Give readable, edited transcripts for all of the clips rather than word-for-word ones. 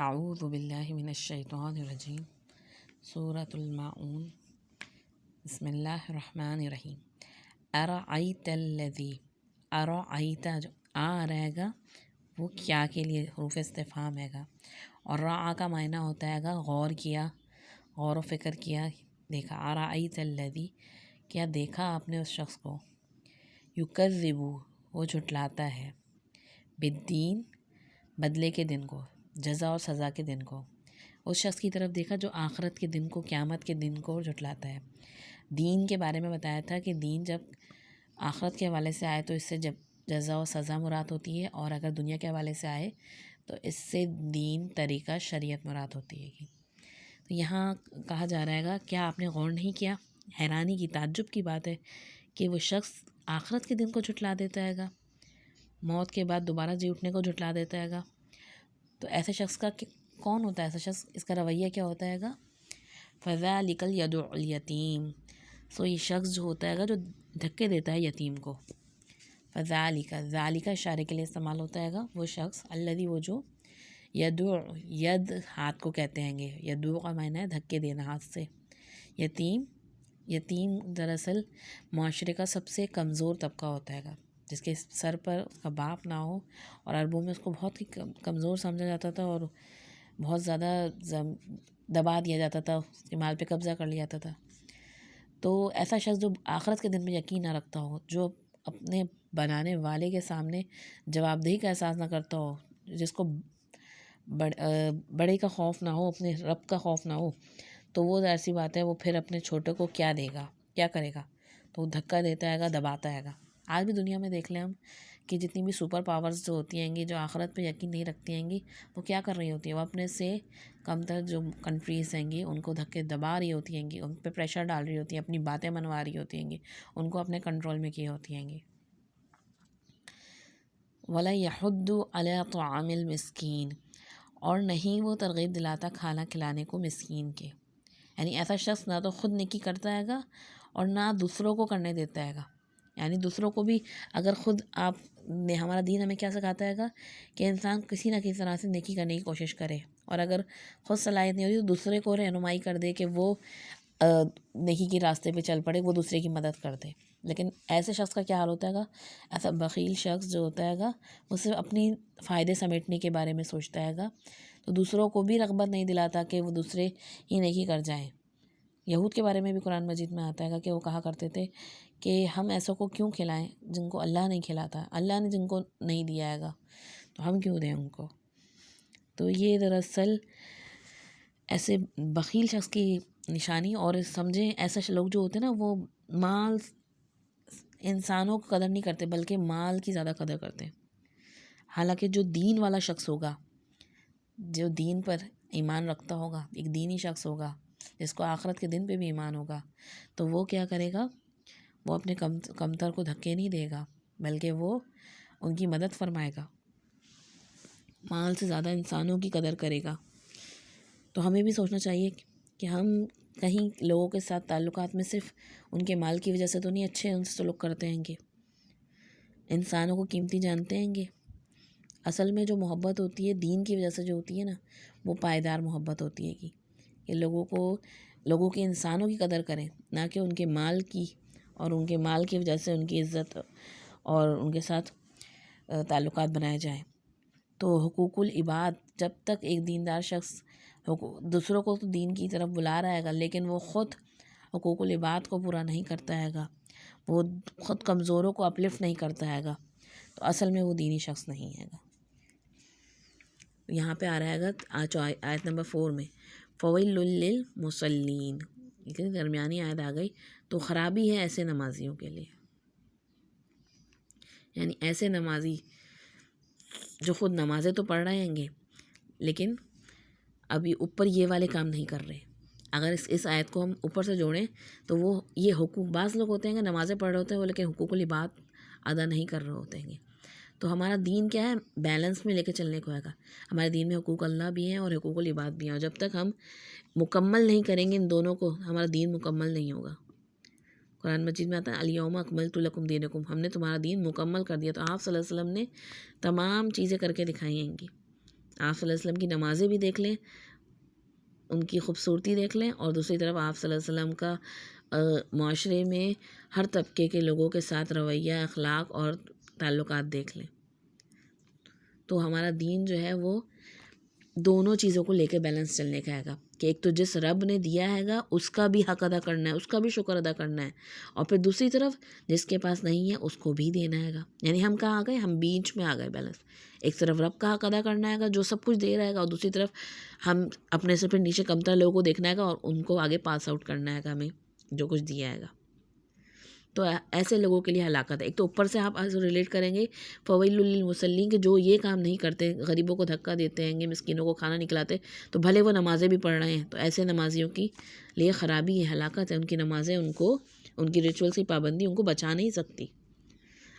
اعوذ باللہ من الشیطان الرجیم سورۃ الماعون بسم اللہ الرحمن الرحیم ارأیت الذی ارأیت جو آ رہے گا وہ کیا کے لیے حروف استفہام ہے گا، اور رعا کا معنی ہوتا ہے گا غور کیا، غور و فکر کیا، دیکھا۔ ارأیت الذی کیا دیکھا آپ نے اس شخص کو، یکذب وہ جھٹلاتا ہے، بالدین بدلے کے دن کو، جزا اور سزا کے دن کو، اس شخص کی طرف دیکھا جو آخرت کے دن کو، قیامت کے دن کو جھٹلاتا ہے۔ دین کے بارے میں بتایا تھا کہ دین جب آخرت کے حوالے سے آئے تو اس سے جب جزا و سزا مراد ہوتی ہے، اور اگر دنیا کے حوالے سے آئے تو اس سے دین، طریقہ، شریعت مراد ہوتی ہے۔ تو یہاں کہا جا رہا ہے گا کیا آپ نے غور نہیں کیا، حیرانی کی، تعجب کی بات ہے کہ وہ شخص آخرت کے دن کو جھٹلا دیتا ہے گا، موت کے بعد دوبارہ جی اٹھنے کو جھٹلا دیتا ہے گا۔ تو ایسے شخص کا کون ہوتا ہے ایسا شخص، اس کا رویہ کیا ہوتا ہے گا؟ فَذَلِكَ الْيَدُعُ الْيَتِيمَ، سو یہ شخص جو ہوتا ہے گا جو دھکے دیتا ہے یتیم کو۔ فَذَلِكَ، ذَلِكَ اشارے کے لیے استعمال ہوتا ہے گا، وہ شخص، الذی وہ جو، یدعو، ید ہاتھ کو کہتے ہیں گے، یدعو کا معنی ہے دھکے دینا ہاتھ سے۔ یتیم، یتیم دراصل معاشرے کا سب سے کمزور طبقہ ہوتا ہے گا، جس کے سر پر اس کا باپ نہ ہو، اور عربوں میں اس کو بہت ہی کمزور سمجھا جاتا تھا اور بہت زیادہ دبا دیا جاتا تھا، اس کے مال پہ قبضہ کر لیا جاتا تھا۔ تو ایسا شخص جو آخرت کے دن میں یقین نہ رکھتا ہو، جو اپنے بنانے والے کے سامنے جواب دہی کا احساس نہ کرتا ہو، جس کو بڑے کا خوف نہ ہو، اپنے رب کا خوف نہ ہو، تو وہ ظاہر سی بات ہے وہ پھر اپنے چھوٹے کو کیا دے گا، کیا کرے گا؟ تو وہ دھکا دیتا ہے گا، دباتا ہے گا۔ آج بھی دنیا میں دیکھ لیں ہم کہ جتنی بھی سپر پاورز جو ہوتی ہیں گی، جو آخرت پہ یقین نہیں رکھتی ہیں گی، وہ کیا کر رہی ہوتی ہیں؟ وہ اپنے سے کم تر جو کنٹریز ہیں گی ان کو دھکے دبا رہی ہوتی ہیں گی، ان پہ پریشر ڈال رہی ہوتی ہیں، اپنی باتیں منوا رہی ہوتی ہیں گی، ان کو اپنے کنٹرول میں کی ہوتی ہیں گی۔ وَلَا يَحُضُّ عَلَىٰ طَعَامِ الْمِسْكِينِ، اور نہیں وہ ترغیب دلاتا کھانا کھلانے کو مسکین کے، یعنی ایسا شخص نہ تو خود نیکی کرتا ہے گا اور نہ دوسروں کو کرنے دیتا ہے گا۔ یعنی دوسروں کو بھی اگر خود آپ نے، ہمارا دین ہمیں کیا سکھاتا ہے گا کہ انسان کسی نہ کسی طرح سے نیکی کرنے کی کوشش کرے، اور اگر خود صلاحیت نہیں ہوتی تو دوسرے کو رہنمائی کر دے کہ وہ نیکی کے راستے پہ چل پڑے، وہ دوسرے کی مدد کر دے۔ لیکن ایسے شخص کا کیا حال ہوتا ہے گا؟ ایسا بخیل شخص جو ہوتا ہے گا وہ صرف اپنی فائدے سمیٹنے کے بارے میں سوچتا ہے گا، تو دوسروں کو بھی رغبت نہیں دلاتا کہ وہ دوسرے ہی نیکی کر جائیں۔ یہود کے بارے میں بھی قرآن مجید میں آتا ہے گا کہ وہ کہا کرتے تھے کہ ہم ایسوں کو کیوں کھلائیں جن کو اللہ نہیں کھلاتا، اللہ نے جن کو نہیں دیا ہے گا تو ہم کیوں دیں ان کو۔ تو یہ دراصل ایسے بخیل شخص کی نشانی، اور سمجھیں ایسے لوگ جو ہوتے ہیں نا وہ مال، انسانوں کو قدر نہیں کرتے بلکہ مال کی زیادہ قدر کرتے ہیں۔ حالانکہ جو دین والا شخص ہوگا، جو دین پر ایمان رکھتا ہوگا، ایک دینی شخص ہوگا جس کو آخرت کے دن پہ بھی ایمان ہوگا، تو وہ کیا کرے گا؟ وہ اپنے کمتر کو دھکے نہیں دے گا بلکہ وہ ان کی مدد فرمائے گا، مال سے زیادہ انسانوں کی قدر کرے گا۔ تو ہمیں بھی سوچنا چاہیے کہ ہم کہیں لوگوں کے ساتھ تعلقات میں صرف ان کے مال کی وجہ سے تو نہیں اچھے ان سے سلوک کرتے ہیں گے، انسانوں کو قیمتی جانتے ہیں گے۔ اصل میں جو محبت ہوتی ہے دین کی وجہ سے جو ہوتی ہے نا، وہ پائیدار محبت ہوتی ہے کہ لوگوں کے انسانوں کی قدر کریں، نہ کہ ان کے مال کی، اور ان کے مال کی وجہ سے ان کی عزت اور ان کے ساتھ تعلقات بنائے جائیں۔ تو حقوق العباد، جب تک ایک دیندار شخص دوسروں کو تو دین کی طرف بلا رہا ہے گا لیکن وہ خود حقوق العباد کو پورا نہیں کرتا ہے گا، وہ خود کمزوروں کو اپلفٹ نہیں کرتا ہے گا، تو اصل میں وہ دینی شخص نہیں ہے گا۔ یہاں پہ آ رہا ہے گا آیت نمبر 4 میں فَوَيْلٌ لِّلْمُصَلِّينَ، لیکن درمیانی آیت آ گئی تو خرابی ہے ایسے نمازیوں کے لیے، یعنی ایسے نمازی جو خود نمازیں تو پڑھ رہے ہیں گے لیکن ابھی اوپر یہ والے کام نہیں کر رہے۔ اگر اس آیت کو ہم اوپر سے جوڑیں تو وہ یہ حقوق، بعض لوگ ہوتے ہیں کہ نمازیں پڑھ رہے ہوتے ہیں وہ لیکن حقوق العباد ادا نہیں کر رہے ہوتے ہیں۔ تو ہمارا دین کیا ہے؟ بیلنس میں لے کے چلنے کو ہے گا۔ ہمارے دین میں حقوق اللہ بھی ہیں اور حقوق العباد بھی ہیں، اور جب تک ہم مکمل نہیں کریں گے ان دونوں کو، ہمارا دین مکمل نہیں ہوگا۔ قرآن مجید میں آتا ہے الیوم اکملت لکم دینکم، ہم نے تمہارا دین مکمل کر دیا۔ تو آپ صلی اللہ علیہ وسلم نے تمام چیزیں کر کے دکھائی ہیں گی۔ آپ صلی اللہ علیہ وسلم کی نمازیں بھی دیکھ لیں، ان کی خوبصورتی دیکھ لیں، اور دوسری طرف آپ صلی اللہ علیہ وسلم کا معاشرے میں ہر طبقے کے لوگوں کے ساتھ رویہ، اخلاق اور تعلقات دیکھ لیں، تو ہمارا دین جو ہے وہ دونوں چیزوں کو لے کے بیلنس چلنے کا ہے گا کہ ایک تو جس رب نے دیا ہے گا اس کا بھی حق ادا کرنا ہے، اس کا بھی شکر ادا کرنا ہے، اور پھر دوسری طرف جس کے پاس نہیں ہے اس کو بھی دینا ہے گا. یعنی ہم کہاں آ گئے؟ ہم بیچ میں آ گئے بیلنس. ایک طرف رب کا حق ادا کرنا ہے گا جو سب کچھ دے رہا ہے گا، اور دوسری طرف ہم اپنے سے پھر نیچے کمتر لوگوں کو دیکھنا ہے گا اور ان کو آگے پاس آؤٹ کرنا ہے گا ہمیں جو کچھ دیا ہے گا. تو ایسے لوگوں کے لیے ہلاکت ہے. ایک تو اوپر سے آپ ریلیٹ کریں گے فویل للمصلین کہ جو یہ کام نہیں کرتے، غریبوں کو دھکا دیتے ہیں گے، مسکینوں کو کھانا نکلاتے، تو بھلے وہ نمازیں بھی پڑھ رہے ہیں تو ایسے نمازیوں کی لیے خرابی ہے، ہلاکت ہے. ان کی نمازیں ان کی ریچولس کی پابندی ان کو بچا نہیں سکتی.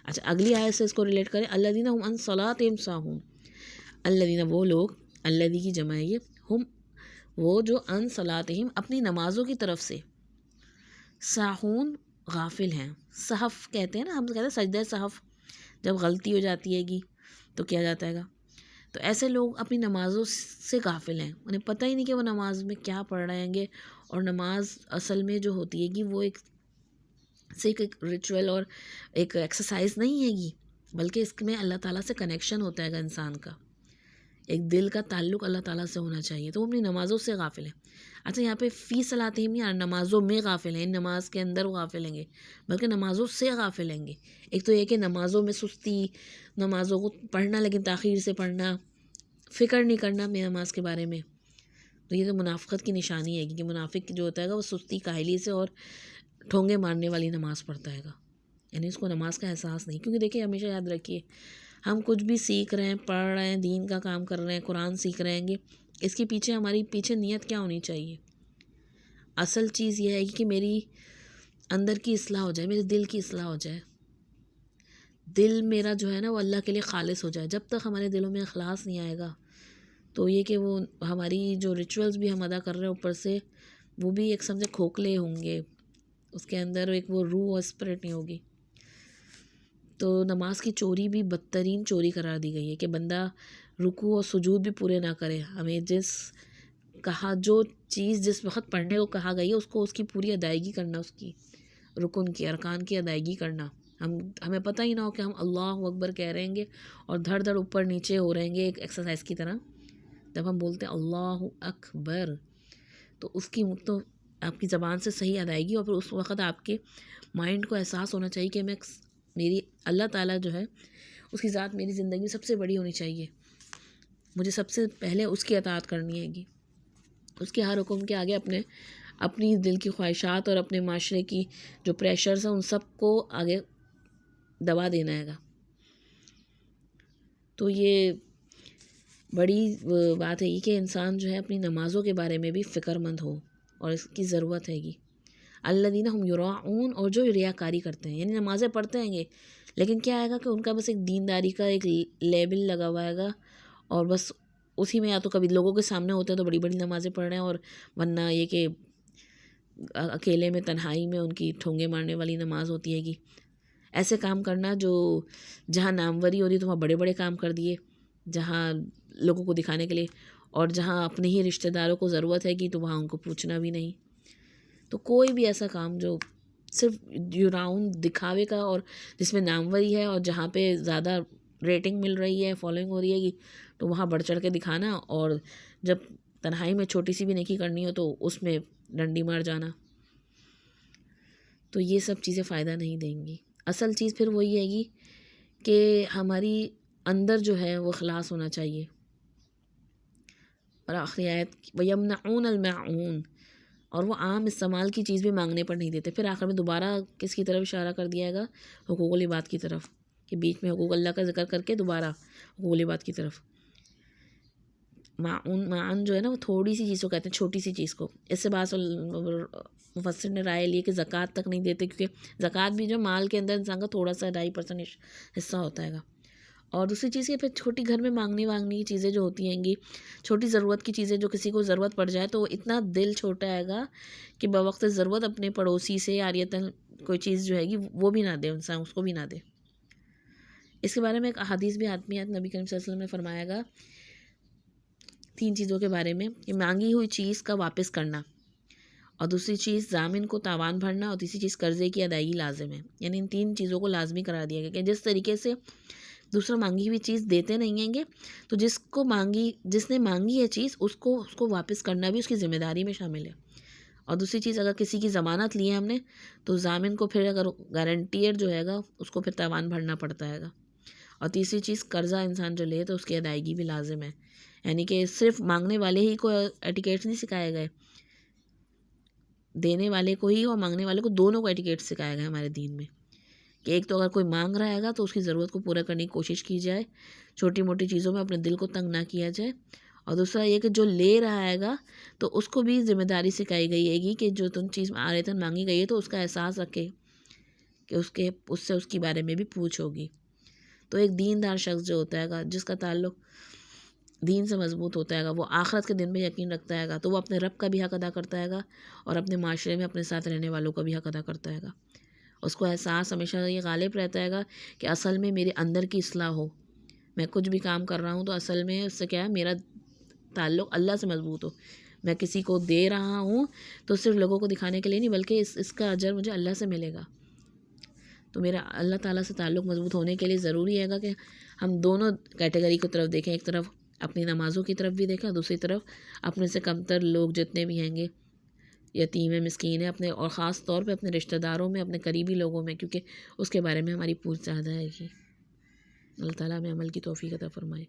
اچھا اگلی آیت سے اس کو ریلیٹ کریں، الذین هم عن صلاتہم ساہون. الذین وہ لوگ، الذی کی جمع ہے یہ، ہم وہ جو عن صلاتہم اپنی نمازوں کی طرف سے، ساہون غافل ہیں. صحف کہتے ہیں نا، ہم کہتے ہیں سجدہ صحف، جب غلطی ہو جاتی ہے گی تو کیا جاتا ہے گا. تو ایسے لوگ اپنی نمازوں سے غافل ہیں، انہیں پتہ ہی نہیں کہ وہ نماز میں کیا پڑھ رہے ہیں گے. اور نماز اصل میں جو ہوتی ہے گی وہ صرف ایک ریچول اور ایک ایکسرسائز نہیں ہے گی، بلکہ اس میں اللہ تعالیٰ سے کنیکشن ہوتا ہے گا انسان کا، ایک دل کا تعلق اللہ تعالیٰ سے ہونا چاہیے. تو وہ اپنی نمازوں سے غافل ہیں. اچھا یہاں پہ فی صلاتہم یا نمازوں میں غافل ہیں، نماز کے اندر وہ غافل ہیں گے، بلکہ نمازوں سے غافل ہیں گے. ایک تو یہ کہ نمازوں میں سستی، نمازوں کو پڑھنا لیکن تاخیر سے پڑھنا، فکر نہیں کرنا میں نماز کے بارے میں. تو یہ تو منافقت کی نشانی ہے کہ منافق جو ہوتا ہے گا وہ سستی، کاہلی سے اور ٹھونگے مارنے والی نماز پڑھتا ہے گا. یعنی اس کو نماز کا احساس نہیں. کیونکہ دیکھیں ہمیشہ یاد رکھیے، ہم کچھ بھی سیکھ رہے ہیں، پڑھ رہے ہیں، دین کا کام کر رہے ہیں، قرآن سیکھ رہے ہیں گے، اس کے پیچھے ہماری نیت کیا ہونی چاہیے؟ اصل چیز یہ ہے کہ میری اندر کی اصلاح ہو جائے، میرے دل کی اصلاح ہو جائے، دل میرا جو ہے نا وہ اللہ کے لیے خالص ہو جائے. جب تک ہمارے دلوں میں اخلاص نہیں آئے گا تو یہ کہ وہ ہماری جو ریچولز بھی ہم ادا کر رہے ہیں اوپر سے وہ بھی ایک سمجھے کھوکھلے ہوں گے، اس کے اندر ایک وہ روح اور اسپرٹ نہیں ہوگی. تو نماز کی چوری بھی بدترین چوری قرار دی گئی ہے کہ بندہ رکوع اور سجود بھی پورے نہ کرے. ہمیں جو چیز جس وقت پڑھنے کو کہا گئی ہے اس کی پوری ادائیگی کرنا، اس کی رکن کی، ارکان کی ادائیگی کرنا. ہمیں پتہ ہی نہ ہو کہ ہم اللہ اکبر کہہ رہیں گے اور دھڑ دھڑ اوپر نیچے ہو رہیں گے ایک ایکسرسائز کی طرح. جب ہم بولتے ہیں اللہ اکبر تو اس کی تو آپ کی زبان سے صحیح ادائیگی، اور پھر اس وقت آپ کے مائنڈ کو احساس ہونا چاہیے کہ میری اللہ تعالیٰ جو ہے اس کی ذات میری زندگی میں سب سے بڑی ہونی چاہیے، مجھے سب سے پہلے اس کی اطاعت کرنی ہے گی، اس کے ہر حکم کے آگے اپنی دل کی خواہشات اور اپنے معاشرے کی جو پریشرز ہیں ان سب کو آگے دبا دینا ہے گا. تو یہ بڑی بات ہے یہ کہ انسان جو ہے اپنی نمازوں کے بارے میں بھی فکر مند ہو، اور اس کی ضرورت ہے گی. الذین هم یراؤون، اور جو ریاکاری کرتے ہیں، یعنی نمازیں پڑھتے ہیں گے لیکن کیا آئے گا کہ ان کا بس ایک دینداری کا ایک لیبل لگا ہوا ہے گا، اور بس اسی میں یا تو کبھی لوگوں کے سامنے ہوتے ہیں تو بڑی بڑی نمازیں پڑھ رہے ہیں، اور ورنہ یہ کہ اکیلے میں تنہائی میں ان کی ٹھونگے مارنے والی نماز ہوتی ہے گی. ایسے کام کرنا جہاں ناموری ہو رہی تو وہاں بڑے بڑے کام کر دیے، جہاں لوگوں کو دکھانے کے لیے، اور جہاں اپنے ہی رشتہ داروں کو ضرورت ہے کہ تو وہاں ان کو پوچھنا بھی نہیں. تو کوئی بھی ایسا کام جو صرف یوراؤن دکھاوے کا اور جس میں ناموری ہے اور جہاں پہ زیادہ ریٹنگ مل رہی ہے، فالوئنگ ہو رہی ہے گی، تو وہاں بڑھ چڑھ کے دکھانا، اور جب تنہائی میں چھوٹی سی بھی نیکی کرنی ہو تو اس میں ڈنڈی مار جانا. تو یہ سب چیزیں فائدہ نہیں دیں گی. اصل چیز پھر وہی ہے گی کہ ہماری اندر جو ہے وہ اخلاص ہونا چاہیے. اور آخری آیت وَيَمْنَعُونَ الْمَاعُونَ، اور وہ عام استعمال کی چیز بھی مانگنے پر نہیں دیتے. پھر آخر میں دوبارہ کس کی طرف اشارہ کر دیا گا؟ حقوق العباد کی طرف، کہ بیچ میں حقوق اللہ کا ذکر کر کے دوبارہ حقوق العباد کی طرف. معن جو ہے نا وہ تھوڑی سی چیز کو کہتے ہیں، چھوٹی سی چیز کو. اس سے بعض مفسر نے رائے لی کہ زکوٰۃ تک نہیں دیتے، کیونکہ زکوٰۃ بھی جو مال کے اندر انسان کا تھوڑا سا 2.5% حصہ ہوتا ہے گا. اور دوسری چیز یہ پھر چھوٹی گھر میں مانگنے کی چیزیں جو ہوتی ہیں گی، چھوٹی ضرورت کی چیزیں جو کسی کو ضرورت پڑ جائے تو اتنا دل چھوٹا ہے گا کہ بوقت ضرورت اپنے پڑوسی سے عاریتاً کوئی چیز جو ہے گی وہ بھی نہ دے، انسان اس کو بھی نہ دے. اس کے بارے میں ایک احادیث بھی آدمی نبی کریم صلی اللہ علیہ وسلم نے فرمایا گا 3 چیزوں کے بارے میں کہ مانگی ہوئی چیز کا واپس کرنا، اور دوسری چیز ضامن کو تاوان بھرنا، اور تیسری چیز قرضے کی ادائیگی لازم ہے. یعنی ان 3 چیزوں کو لازمی قرار دیا گیا کہ جس طریقے سے دوسرا مانگی ہوئی چیز دیتے نہیں ہیں گے تو جس نے مانگی ہے چیز اس کو واپس کرنا بھی اس کی ذمہ داری میں شامل ہے. اور دوسری چیز اگر کسی کی ضمانت لی ہے ہم نے تو ضامن کو پھر اگر گارنٹیئر جو ہے گا اس کو پھر تاوان بھرنا پڑتا ہے گا. اور تیسری چیز قرضہ انسان جو لے تو اس کی ادائیگی بھی لازم ہے. یعنی کہ صرف مانگنے والے ہی کو ایٹیکیٹس نہیں سکھائے گئے، دینے والے کو ہی اور مانگنے والے کو دونوں کو ایٹیکیٹس سکھائے گئے ہمارے دین میں کہ ایک تو اگر کوئی مانگ رہا ہے گا تو اس کی ضرورت کو پورا کرنے کی کوشش کی جائے، چھوٹی موٹی چیزوں میں اپنے دل کو تنگ نہ کیا جائے. اور دوسرا یہ کہ جو لے رہا ہے گا تو اس کو بھی ذمہ داری سکھائی گئی ہے گی کہ جو تم چیز آریتاً مانگی گئی ہے تو اس کا احساس رکھے کہ اس سے اس کے بارے میں بھی پوچھ ہوگی. تو ایک دیندار شخص جو ہوتا ہے گا، جس کا تعلق دین سے مضبوط ہوتا ہے گا، وہ آخرت کے دن میں یقین رکھتا ہے گا، تو وہ اپنے رب کا بھی حق ادا کرتا ہے گا اور اپنے معاشرے میں اپنے ساتھ رہنے والوں کا بھی حق ادا کرتا ہے گا. اس کو احساس ہمیشہ یہ غالب رہتا ہے گا کہ اصل میں میرے اندر کی اصلاح ہو. میں کچھ بھی کام کر رہا ہوں تو اصل میں اس سے کیا ہے، میرا تعلق اللہ سے مضبوط ہو. میں کسی کو دے رہا ہوں تو صرف لوگوں کو دکھانے کے لیے نہیں، بلکہ اس کا اجر مجھے اللہ سے ملے گا. تو میرا اللہ تعالیٰ سے تعلق مضبوط ہونے کے لیے ضروری ہے گا کہ ہم دونوں کیٹیگری کی طرف دیکھیں. ایک طرف اپنی نمازوں کی طرف بھی دیکھیں اور دوسری طرف اپنے سے کمتر لوگ جتنے بھی ہیں گے، یتیم ہیں، مسکین ہیں، اپنے اور خاص طور پہ اپنے رشتہ داروں میں، اپنے قریبی لوگوں میں، کیونکہ اس کے بارے میں ہماری پوچھ زیادہ ہے. اللہ تعالیٰ ہمیں عمل کی توفیق عطا فرمائے.